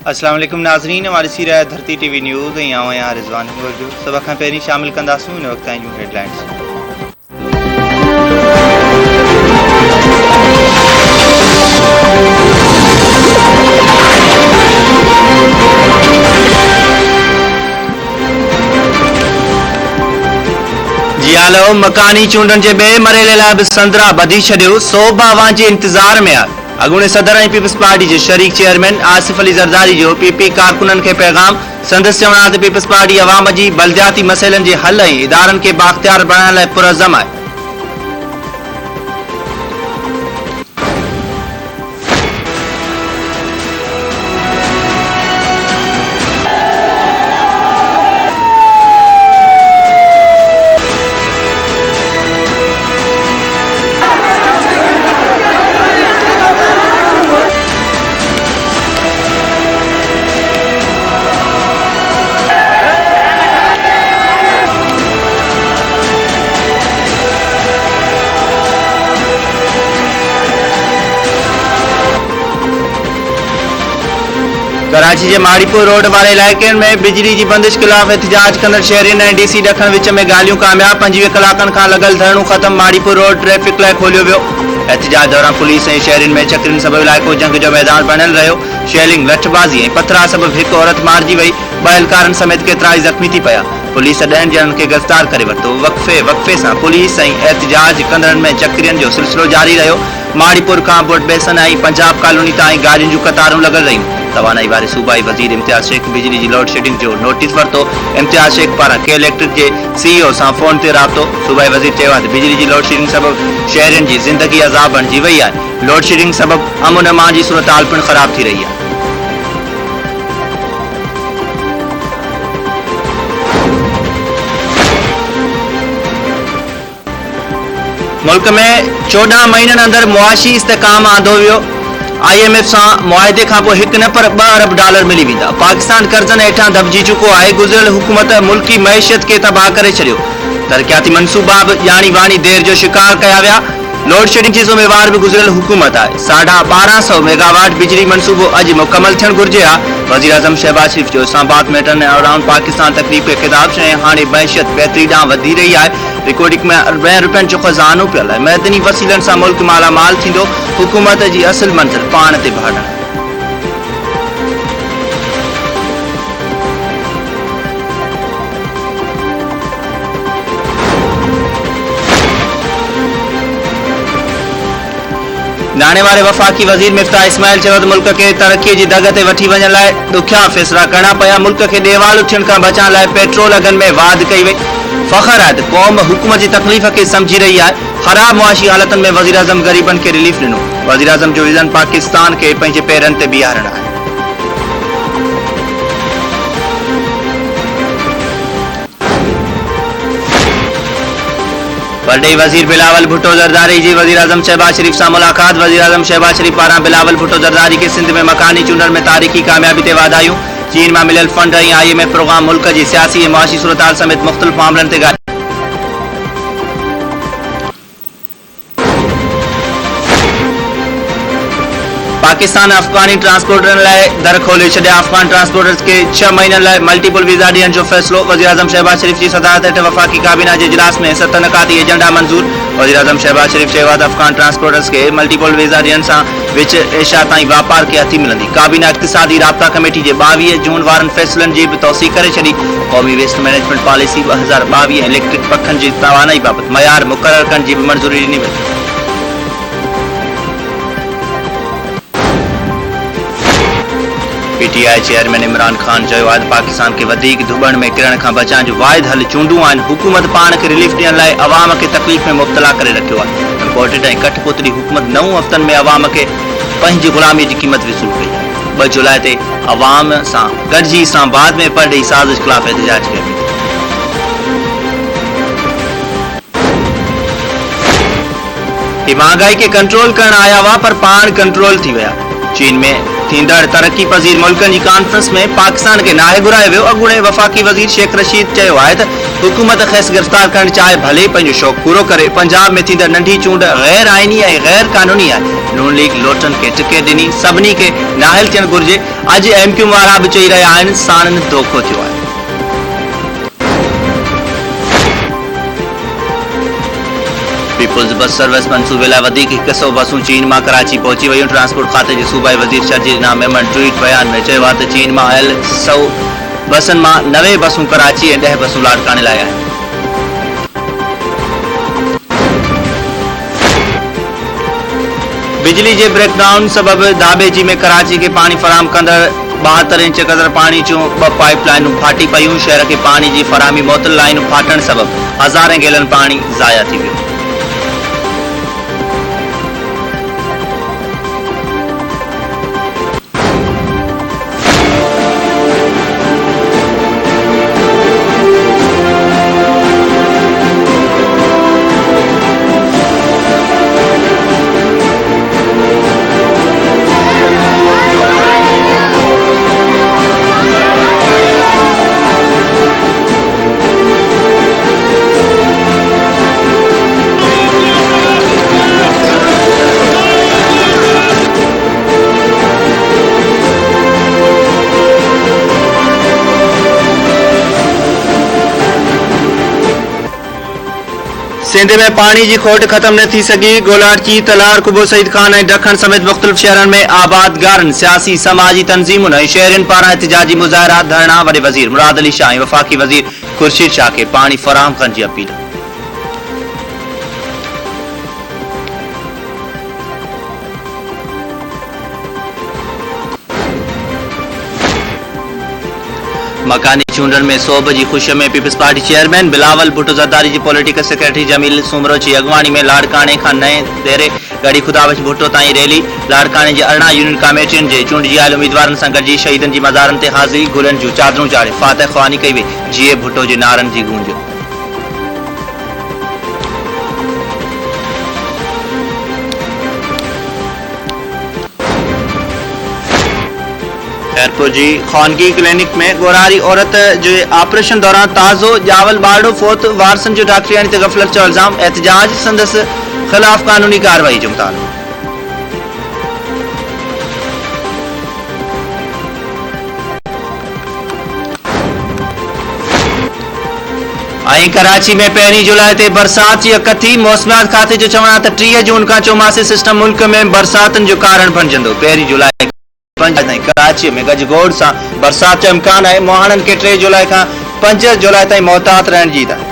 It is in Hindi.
अस्सलाम वालेकुम नाज़रीन, हमारी सीरिया धरती टीवी न्यूज़ यहाँ रिजवान सब खां पहिरीं शामिल कंदासूं इन वक्त जूं हेडलाइंस। जियालो मकानी चूंडनि जे ॿिए मरहले लाइ बि संदरा ॿधी छॾियो, 100 आवाम जे इंतज़ार में आहे। अॻूणे सदर ऐं पीपल्स पार्टी जे शरीक चेयरमैन आसिफ अली ज़रदारी जो पीपी कारकुननि खे पैगाम। संदसि चवण आहे त पीपल्स पार्टी अवाम जी बलदियाती मसइलनि जे हल ऐं इदारनि खे बाख्तियार बणाइण लाइ पुरज़म आहे। कराची के माड़ीपुर रोड वाले इलाक़े में बिजली की बंदिश खिलाफ एहतजाज कंदड़ शहरियों ने डीसी ॾखण विच में गालियों कामयाब। 25 कलाकनि खां लगल धरणो खत्म। माड़ीपुर रोड ट्रैफिक लाइ खोलियो वियो। एहतजाज दौरान पुलिस ऐं शहरियों में चक्रिन सबब इलाइक़ो जंग जो मैदान बणियल रहियो। शेलिंग, लठबाज़ी ऐं पथरा सबब हिकु औरत मारिजी वई। 2 एहलकारनि समेत केतिरा ई ज़ख़्मी थी पिया। पुलिस 10 ॼणनि खे गिरफ़्तार करे वरितो। वक़्फ़े सां पुलिस ऐं एहतजाज कंदड़नि में चक्रियनि जो सिलसिलो जारी रहियो। माड़ीपुर खां बोट बेसन ऐं पंजाब कॉलोनी ताईं गाड़ियुनि जूं कतारूं लॻल रहियूं। तवानाई वारे सूबाई वज़ीर इम्तियाज़ शेख बिजली की लोड शेडिंग जो नोटिस वरतो। इम्तियाज़ शेख पारां के इलेक्ट्रिक के CEO सां फोन ते राब्तो। सूबाई वज़ीर चयो आहे त बिजली की लोड शेडिंग सबब शहरियों की ज़िंदगी अज़ाब बणिजी वई आहे। लोड शेडिंग सबब अमन अमान की सूरत हाल पिणु ख़राब थी रही है। मुल्क में 14 महीननि अंदर मुआशी इस्तेकाम आंदो वियो। IMF सां मुआहिदे खां पोइ 1 न पर 2 अरब डॉलर मिली वेंदा। पाकिस्तान कर्जनि हेठां दबिजी चुको आहे। गुज़िरियल हुकूमत मुल्की मईशत खे तबाह करे छॾियो। तरक़ियाती मनसूबा बि ॼाणी वाणी देर जो शिकार कया विया। लोड शेडिंग जी ज़िम्मेवार भी गुज़िरियल हुकूमत आहे। 1250 मेगावाट बिजली मनसूबो अॼु मुकमल थियणु घुरिजे हा। वज़ीर आज़म शहबाज शरीफ जो इस्लामाबाद में टर्न अराउंड पाकिस्तान तकरीब खे ख़िताब शइ हाणे मईशत बहितरी ॾांहुं वधी रही आहे। रिकॉर्डिंग में अरबनि रुपयनि जो खज़ानो पियल आहे। मैदनी वसीलनि सां मुल्क मालामाल थींदो। हुकूमत जी असल मंज़िल पाण ते भाड़ण। नाणे वारे वफ़ाक़ी वज़ीर मिफ्ताह इस्माइल चयो त मुल्क के तरक्की की दग ते वठी वञण लाइ ॾुखिया फ़ैसिला करणा पिया। मुल्क के ॾेवाल उथण खां बचाइण लाइ पेट्रोल अघनि में वाध कई वई। फ़ख्र आहे त क़ौम हुकूमत की तकलीफ़ के समझी रही है। ख़राब मुआशी हालतनि में वज़ीर आज़म ग़रीबनि खे रिलीफ ॾिनो। वज़ीर आज़म जो विज़न पाकिस्तान के पंहिंजे पेरनि ते बीहारणु आहे। वॾे वज़ीर बिलावल भुट्टो ज़रदारी जी वज़ीर आज़म शहबाज शरीफ सां मुलाक़ात। वज़ीर आज़म शहबाज शरीफ पारां बिलावल भुट्टो ज़रदारी के सिंध में मकानी चूंडनि में तारीख़ी कामयाबी ते वाधायूं। चीन में मिलियल फंड ऐं IMF प्रोग्राम मुल्क की सियासी ऐं मुआशी सूरत हाल समेत मुख़्तलिफ़ मामलनि ते पाकिस्तान अफ़गानी ट्रांसपोर्टरनि लाइ दर खोले छॾिया। अफ़गान ट्रांसपोर्टर्स के 6 महीननि लाइ मल्टीपल वीज़ा ॾियण जो फ़ैसिलो। वज़ीर आज़म शहबाज शरीफ की सदारत हेठ वफ़ाक़ी काबीना के इजलास में 7 नकाती एजेंडा मंजूर। वज़ीर आज़म शहबाज शरीफ चयो आहे त अफ़गान ट्रांसपोर्टर्स के मल्टीपल वीज़ा ॾियण सां विच एशिया ताईं वापार खे हथी मिलंदी। काबीना इक़्तिसादी राब्ता कमेटी के 22 जून वारनि फ़ैसिलनि जी भी तौसीक़ करे छॾी। क़ौमी वेस्ट मैनेजमेंट पॉलिसी 2022 इलेक्ट्रिक पखनि जी तवानाई बाबति मयार मुक़रर करण जी भी मंजूरी ॾिनी वई। PTI चेयरमैन इमरान खान चयो आहे त पाकिस्तान के वधीक धुबण में किरण खां बचाइण जो वाहिद हल चूंडूं आहिनि। हुकूमत पाण खे रिलीफ ॾियण लाइ अवाम खे तकलीफ़ में मुब्तला करे रखियो आहे। इम्पोर्टेड ऐं कठपुतली हुकूमत 9 हफ़्तनि में अवाम खे पंहिंजी ग़ुलामी की क़ीमत वसूल कई आहे। 2 जुलाई ते अवाम सां गॾिजी इस्लामाबाद में परॾेही साज़िश ख़िलाफ़ एहतजाज कयो। महंगाई के कंट्रोल करण आया हुआ पर पाण कंट्रोल थी विया। चीन में थींदड़ तरक्की पज़ीर मुल्कनि जी कॉन्फ्रेंस में पाकिस्तान के नाहे घुरायो वियो। अॻूणे वफ़ाक़ी वज़ीर शेख रशीद चयो आहे त हुकूमत खेसि गिरफ़्तार करणु चाहे भले पंहिंजो शौक़ु पूरो करे। पंजाब में थींदड़ नंढी चूंड गैर आइनी ऐं गैर कानूनी आहे। नून लीग लोटनि खे टिकट ॾिनी, सभिनी खे नाहिल थियणु घुर्जे। अॼु MQ वारा बि चई रहिया आहिनि साणनि धोखो थियो आहे। पीपुल्स बस सर्विस मंसूबे लाइ वधीक 100 बसूं चीन मां कराची पहुची वयूं। ट्रांसपोर्ट खाते जे सूबाई वज़ीर शर्जील मेमन ट्वीट बयान में चयो आहे त चीन मां आयल 100 बसनि मां 90 बसूं कराची ऐं 10 बसूं लाड़काने लाइ आहिनि। बिजली जे ब्रेकडाउन सबबि दाबेजी में कराची के पानी फराहम कंदड़ 72 इंच क़दर पानी जूं 2 पाइप लाइनूं फाटी पयूं। शहर के पानी जी फराहमी मुअतल लाइनूं फाटण सबबि हज़ारें गैलन पानी ज़ाया थी वियो। सिंध में पानी की खोट खत्म न थी सघी। गोलाची, तलार, कुबो सईद खान ऐं ॾखण समेत मुख़्तलिफ़ शहरनि में आबादगारनि, सियासी समाजी तंज़ीमुनि ऐं शहरियुनि पारां एहतिजाजी मुज़ाहिरा, धरना। वॾे वज़ीर मुराद अली शाह ऐं वफ़ाक़ी वज़ीर खुर्शीद शाह खे पाणी फ़राहम करण जी अपील। मकानी चूंडनि में सोभ जी ख़ुशी में People's Party chairman Bilawal Bhutto Zardari ji political secretary Jamil Soomro ji अॻुवाणी में लाड़काने खां नए देरे गढ़ी खुदाबख्श भुट्टो ताईं रैली। लाड़काने जे 18 यूनियन कमेटियुनि जे चूंडिजी आयल उम्मीदवारनि सां गॾिजी शहीदनि जी मज़ारनि ते हाज़िरी, गुलनि जूं चादरूं चाढ़े फातह ख़्वानी कई वई। जीए भुट्टो जे नारनि जी गूंज। खैरपुर जी खानगी क्लिनिक में गोरारी औरत जो ऑपरेशन दौरान ताज़ो ॼावल ॿारड़ो फोत। वारसनि जो डॉक्टरियानी ते गफ़लत जो इल्ज़ाम। एहतिजाज संदसि ख़िलाफ़ कानूनी कार्रवाई जो मुतालबो। ऐं कराची में 1 जुलाई ते बरसात जी अकथी। मौसमियात खाते जो चवणु आहे त 30 जून खां चौमासी सिस्टम मुल्क में बरसातनि जो कारण बणिजंदो। 1 जुलाई ताईं कराची में गजगोड़ सां बरसात जो इम्कान आहे। मोहाणनि खे 3 जुलाई खां 5 जुलाई ताईं मोहतात रहण जी हिदायत।